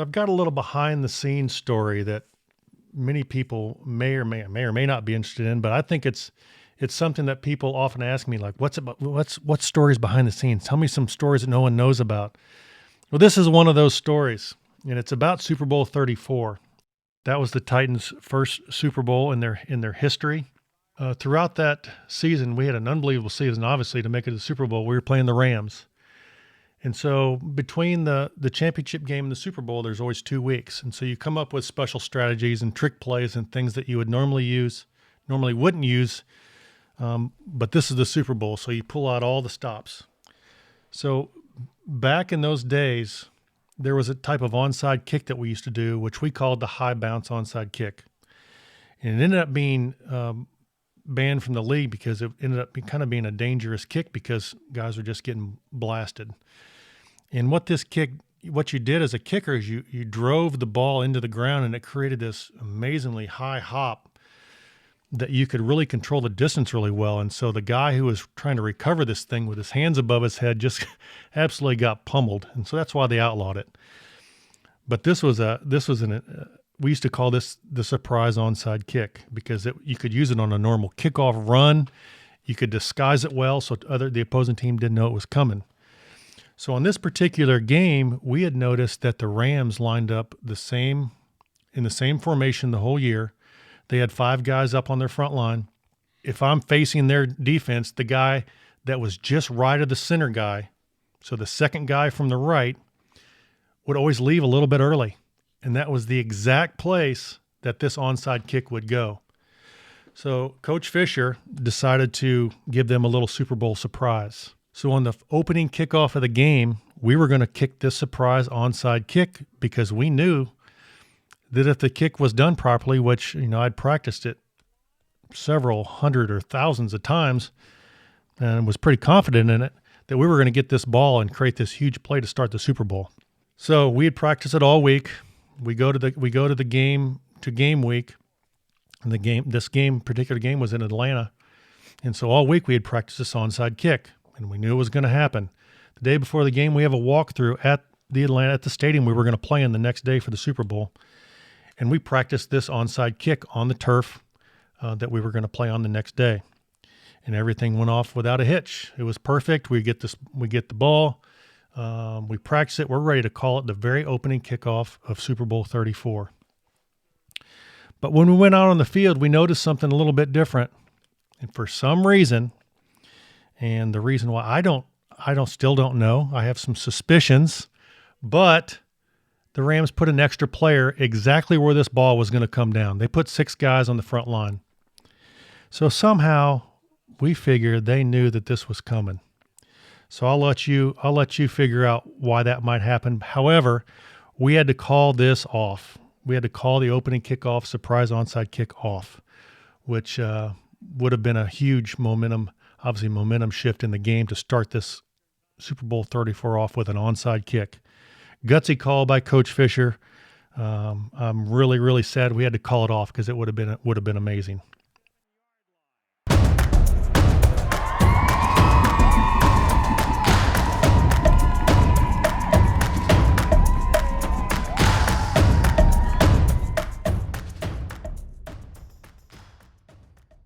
I've got a little behind the scenes story that many people may not be interested in, but I think it's something that people often ask me, like, what stories behind the scenes? Tell me some stories that no one knows about. Well, this is one of those stories, and it's about Super Bowl 34. That was the Titans' first Super Bowl in their history. Throughout that season, we had an unbelievable season. Obviously, to make it to the Super Bowl, we were playing the Rams. And so between the championship game and the Super Bowl, there's always 2 weeks. And so you come up with special strategies and trick plays and things that you would normally wouldn't use. But this is the Super Bowl, so you pull out all the stops. So back in those days, there was a type of onside kick that we used to do, which we called the high bounce onside kick. And it ended up being banned from the league because it ended up kind of being a dangerous kick because guys were just getting blasted. And what you did as a kicker is you drove the ball into the ground, and it created this amazingly high hop that you could really control the distance really well. And so the guy who was trying to recover this thing with his hands above his head just absolutely got pummeled. And so that's why they outlawed it. But we used to call this the surprise onside kick because you could use it on a normal kickoff run. You could disguise it well so the opposing team didn't know it was coming. So on this particular game, we had noticed that the Rams lined up in the same formation the whole year. They had 5 guys up on their front line. If I'm facing their defense, the guy that was just right of the center guy, so the second guy from the right, would always leave a little bit early. And that was the exact place that this onside kick would go. So Coach Fisher decided to give them a little Super Bowl surprise. So on the opening kickoff of the game, we were going to kick this surprise onside kick because we knew that if the kick was done properly, which, I'd practiced it several hundred or thousands of times and was pretty confident in it, that we were going to get this ball and create this huge play to start the Super Bowl. So we had practiced it all week. We go to the game week, and this particular game was in Atlanta. And so all week we had practiced this onside kick, and we knew it was going to happen. The day before the game, we have a walkthrough at the stadium we were going to play in the next day for the Super Bowl. And we practiced this onside kick on the turf that we were going to play on the next day. And everything went off without a hitch. It was perfect. We get the ball. We practice it. We're ready to call it the very opening kickoff of Super Bowl 34. But when we went out on the field, we noticed something a little bit different. And for some reason, and the reason why I still don't know, I have some suspicions, but the Rams put an extra player exactly where this ball was going to come down. They put 6 guys on the front line. So somehow we figured they knew that this was coming. So I'll let you figure out why that might happen. However, we had to call this off. We had to call the opening kickoff, surprise onside kick off, which would have been a huge momentum shift in the game to start this Super Bowl 34 off with an onside kick. Gutsy call by Coach Fisher. I'm really, really sad we had to call it off because it would have been amazing.